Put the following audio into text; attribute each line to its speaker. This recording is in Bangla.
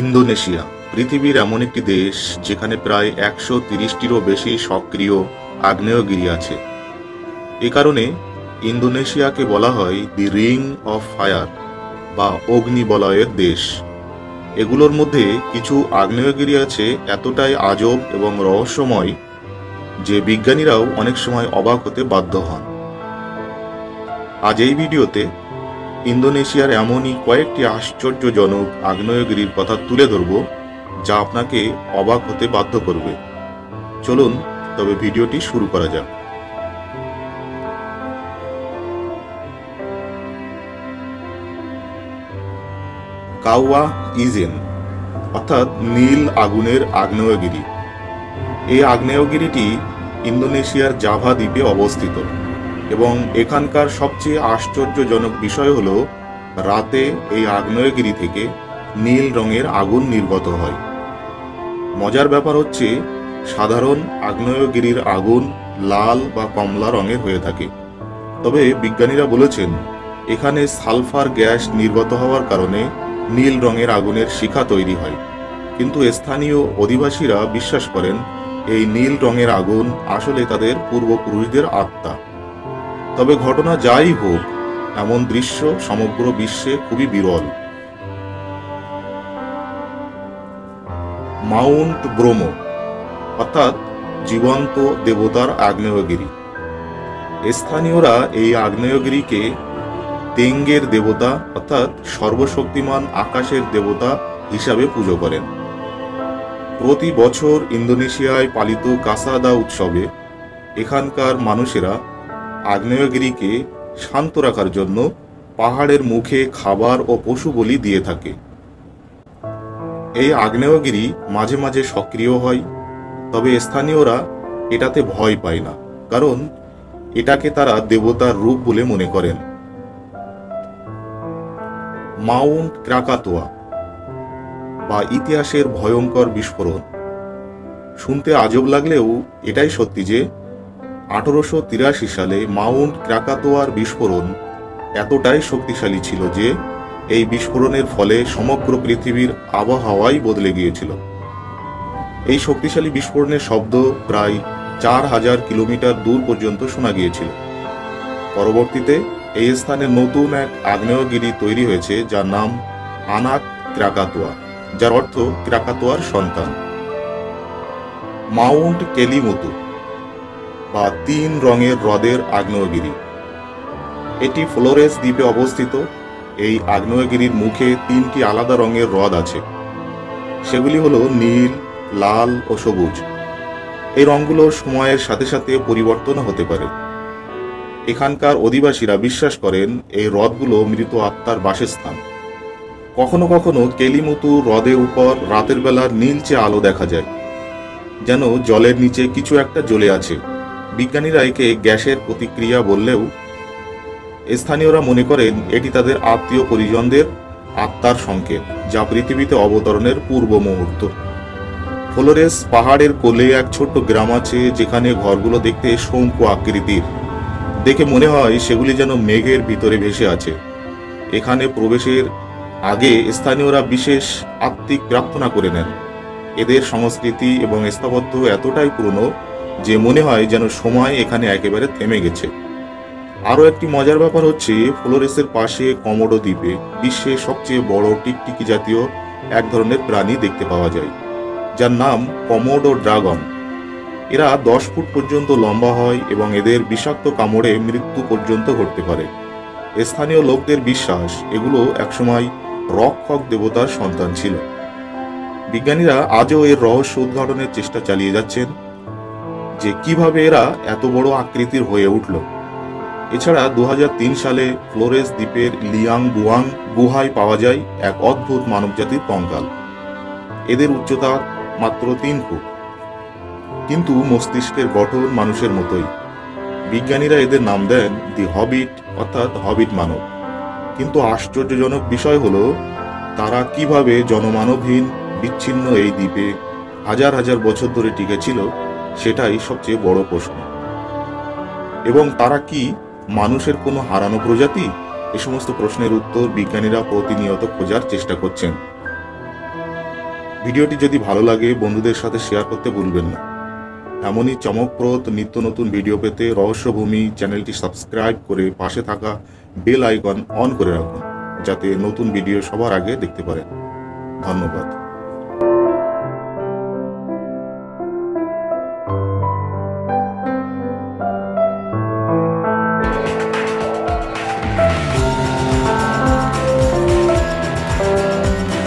Speaker 1: ইন্দোনেশিয়া পৃথিবীর এমন একটি দেশ যেখানে প্রায় ১৩০টিরও বেশি সক্রিয় আগ্নেয়গিরি আছে। এ কারণে ইন্দোনেশিয়াকে বলা হয় দি রিং অফ ফায়ার বা অগ্নিবলয়ের দেশ। এগুলোর মধ্যে কিছু আগ্নেয়গিরি আছে এতটাই আজব এবং রহস্যময় যে বিজ্ঞানীরাও অনেক সময় অবাক হতে বাধ্য হন। আজ এই ভিডিওতে ইন্দোনেশিয়ার এমনই কয়েকটি আশ্চর্যজনক আগ্নেয়গিরির কথা তুলে ধরব যা আপনাকে অবাক হতে বাধ্য করবে। চলুন তবে ভিডিওটি শুরু করা যাক। কাওয়া ইজেন অর্থাৎ নীল আগুনের আগ্নেয়গিরি। এই আগ্নেয়গিরিটি ইন্দোনেশিয়ার জাভা দ্বীপে অবস্থিত এবং এখানকার সবচেয়ে আশ্চর্যজনক বিষয় হল রাতে এই আগ্নেয়গিরি থেকে নীল রঙের আগুন নির্গত হয়। মজার ব্যাপার হচ্ছে সাধারণ আগ্নেয়গিরির আগুন লাল বা কমলা রঙের হয়ে থাকে, তবে বিজ্ঞানীরা বলেছেন এখানে সালফার গ্যাস নির্গত হওয়ার কারণে নীল রঙের আগুনের শিখা তৈরি হয়। কিন্তু স্থানীয় অধিবাসীরা বিশ্বাস করেন এই নীল রঙের আগুন আসলে তাদের পূর্বপুরুষদের আত্মা। তবে ঘটনা যাই হোক, এমন দৃশ্য সমগ্র বিশ্বে খুবই বিরল। মাউন্ট ব্রোমো অর্থাৎ জীবন্ত দেবতার আগ্নেয়গিরি। স্থানীয়রা এই আগ্নেয়গিরিকে তেঙ্গের দেবতা অর্থাৎ সর্বশক্তিমান আকাশের দেবতা হিসাবে পুজো করেন। প্রতি বছর ইন্দোনেশিয়ায় পালিত কাসাদা উৎসবে এখানকার মানুষেরা আগ্নেয়গিরিকে শান্ত রাখার জন্য পাহাড়ের মুখে খাবার ও পশু বলি দিয়ে থাকে। এই আগ্নেয়গিরি মাঝে মাঝে সক্রিয় হয়, তবে স্থানীয়রা এটাতে ভয় পায় না, কারণ এটাকে তারা দেবতার রূপ বলে মনে করেন। মাউন্ট ক্রাকাতোয়া বা ইতিহাসের ভয়ঙ্কর বিস্ফোরণ। শুনতে আজব লাগলেও এটাই সত্যি যে 1883 সালে মাউন্ট ক্রাকাতোয়ার বিস্ফোরণ এতটাই শক্তিশালী ছিল যে এই বিস্ফোরণের ফলে সমগ্র পৃথিবীর আবহাওয়াই বদলে গিয়েছিল। এই শক্তিশালী বিস্ফোরণের শব্দ প্রায় 4000 কিলোমিটার দূর পর্যন্ত শোনা গিয়েছিল। পরবর্তীতে এই স্থানে নতুন এক আগ্নেয়গিরি তৈরি হয়েছে যার নাম আনাক ক্রাকাতোয়া, যার অর্থ ক্রাকাতোয়ার সন্তান। মাউন্ট কেলিমুতু বা 3 রঙের হ্রদের আগ্নেয়গিরি। এটি ফ্লোরেস দ্বীপে অবস্থিত। এই আগ্নেয়গিরির মুখে 3টি আলাদা রঙের হ্রদ আছে। সেগুলি হলো নীল, লাল ও সবুজ। এই রঙগুলো সময়ের সাথে সাথে পরিবর্তন হতে পারে। এখানকার অধিবাসীরা বিশ্বাস করেন এই হ্রদগুলো মৃত আত্মার বাসস্থান। কখনো কখনো কেলিমুতু হ্রদের উপর রাতের বেলার নীলচে আলো দেখা যায়, যেন জলের নিচে কিছু একটা জ্বলে আছে। বিজ্ঞানীরা একে গ্যাসের প্রতিক্রিয়া বললেও স্থানীয়রা মনে করেন এটি তাদের আত্মীয় পরিজনদের আত্মার সংকেত, যা পৃথিবীতে অবতরণের পূর্ব মুহূর্ত। ফ্লোরেস পাহাড়ের কোলে এক ছোট্ট গ্রাম আছে যেখানে ঘরগুলো দেখতে শঙ্কু আকৃতির। দেখে মনে হয় সেগুলি যেন মেঘের ভিতরে ভেসে আছে। এখানে প্রবেশের আগে স্থানীয়রা বিশেষ আত্মিক প্রার্থনা করে নেন। এদের সংস্কৃতি এবং স্থাপত্য এতটাই পুরনো যে মনে হয় যেন সময় এখানে একেবারে থেমে গেছে। আরও একটি মজার ব্যাপার হচ্ছে ফ্লোরেসের পাশে কমোডো দ্বীপে বিশ্বের সবচেয়ে বড় টিকটিকি জাতীয় এক ধরনের প্রাণী দেখতে পাওয়া যায়, যার নাম কমোডো ড্রাগন। এরা 10 ফুট পর্যন্ত লম্বা হয় এবং এদের বিষাক্ত কামড়ে মৃত্যু পর্যন্ত ঘটতে পারে। স্থানীয় লোকদের বিশ্বাস এগুলো একসময় রক্ষক দেবতার সন্তান ছিল। বিজ্ঞানীরা আজও এর রহস্য উদ্ঘাটনের চেষ্টা চালিয়ে যাচ্ছেন যে কিভাবে এরা এত বড় আকৃতির হয়ে উঠল। এছাড়া 2003 সালে ফ্লোরেস দ্বীপের লিয়াং বুয়াং গুহায় পাওয়া যায় এক অদ্ভুত মানবজাতির কঙ্কাল। এদের উচ্চতা মাত্র 3 ফুট, কিন্তু মস্তিষ্কের গঠন মানুষের মতোই। বিজ্ঞানীরা এদের নাম দেন দি হবিট অর্থাৎ হবিট মানব। কিন্তু আশ্চর্যজনক বিষয় হলো তারা কিভাবে জনমানবহীন বিচ্ছিন্ন এই দ্বীপে হাজার হাজার বছর ধরে টিকে ছিল, সেটাই সবচেয়ে বড় প্রশ্ন। এবং তারা কি মানুষের কোনো হারানো প্রজাতি? এ সমস্ত প্রশ্নের উত্তর বিজ্ঞানীরা প্রতিনিয়ত খোঁজার চেষ্টা করছেন। ভিডিওটি যদি ভালো লাগে বন্ধুদের সাথে শেয়ার করতে ভুলবেন না। এমনই চমকপ্রদ নিত্য নতুন ভিডিও পেতে রহস্যভূমি চ্যানেলটি সাবস্ক্রাইব করে পাশে থাকা বেল আইকন অন করে রাখুন, যাতে নতুন ভিডিও সবার আগে দেখতে পারেন। ধন্যবাদ।